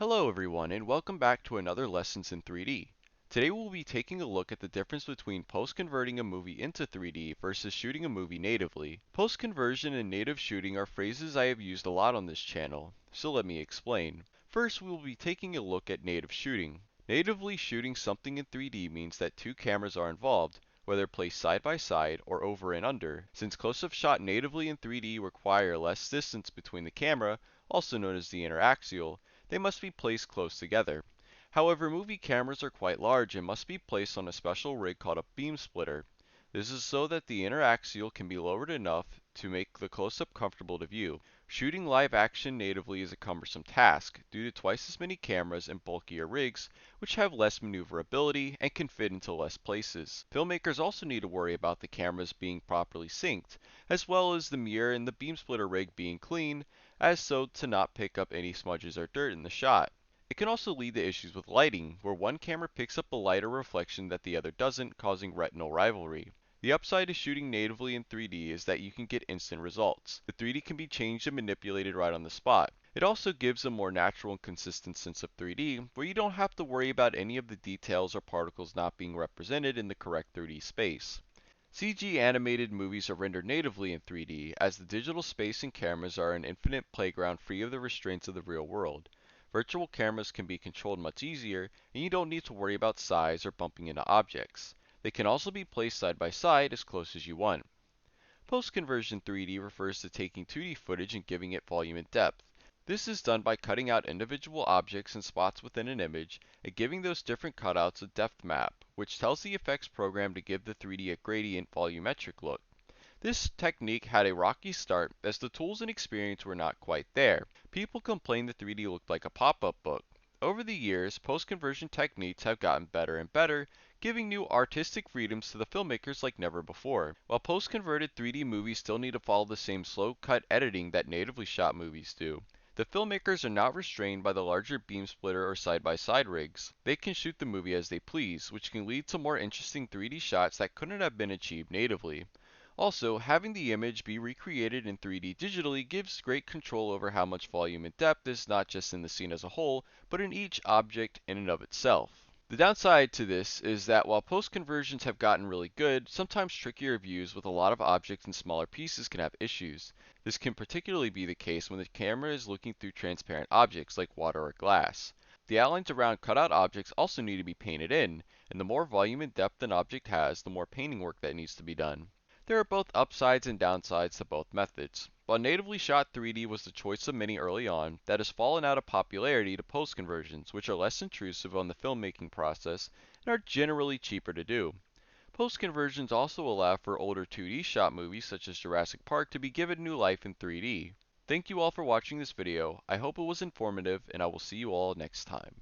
Hello everyone and welcome back to another Lessons in 3D. Today we'll be taking a look at the difference between post-converting a movie into 3D versus shooting a movie natively. Post-conversion and native shooting are phrases I have used a lot on this channel, so let me explain. First we will be taking a look at native shooting. Natively shooting something in 3D means that two cameras are involved, whether placed side by side or over and under. Since close-up shot natively in 3D require less distance between the camera, also known as the interaxial, they must be placed close together. However, movie cameras are quite large and must be placed on a special rig called a beam splitter. This is so that the interaxial can be lowered enough to make the close-up comfortable to view. Shooting live action natively is a cumbersome task due to twice as many cameras and bulkier rigs, which have less maneuverability and can fit into less places. Filmmakers also need to worry about the cameras being properly synced, as well as the mirror and the beam splitter rig being clean, as so to not pick up any smudges or dirt in the shot. It can also lead to issues with lighting, where one camera picks up a lighter reflection that the other doesn't, causing retinal rivalry. The upside to shooting natively in 3D is that you can get instant results. The 3D can be changed and manipulated right on the spot. It also gives a more natural and consistent sense of 3D, where you don't have to worry about any of the details or particles not being represented in the correct 3D space. CG animated movies are rendered natively in 3D, as the digital space and cameras are an infinite playground free of the restraints of the real world. Virtual cameras can be controlled much easier, and you don't need to worry about size or bumping into objects. They can also be placed side by side as close as you want. Post-conversion 3D refers to taking 2D footage and giving it volume and depth. This is done by cutting out individual objects and spots within an image and giving those different cutouts a depth map, which tells the effects program to give the 3D a gradient volumetric look. This technique had a rocky start as the tools and experience were not quite there. People complained the 3D looked like a pop-up book. Over the years, post-conversion techniques have gotten better and better, giving new artistic freedoms to the filmmakers like never before. While post-converted 3D movies still need to follow the same slow-cut editing that natively shot movies do, the filmmakers are not restrained by the larger beam splitter or side-by-side rigs. They can shoot the movie as they please, which can lead to more interesting 3D shots that couldn't have been achieved natively. Also, having the image be recreated in 3D digitally gives great control over how much volume and depth is not just in the scene as a whole, but in each object in and of itself. The downside to this is that while post-conversions have gotten really good, sometimes trickier views with a lot of objects and smaller pieces can have issues. This can particularly be the case when the camera is looking through transparent objects like water or glass. The outlines around cutout objects also need to be painted in, and the more volume and depth an object has, the more painting work that needs to be done. There are both upsides and downsides to both methods. While natively shot 3D was the choice of many early on, that has fallen out of popularity to post-conversions, which are less intrusive on the filmmaking process and are generally cheaper to do. Post-conversions also allow for older 2D shot movies such as Jurassic Park to be given new life in 3D. Thank you all for watching this video. I hope it was informative, and I will see you all next time.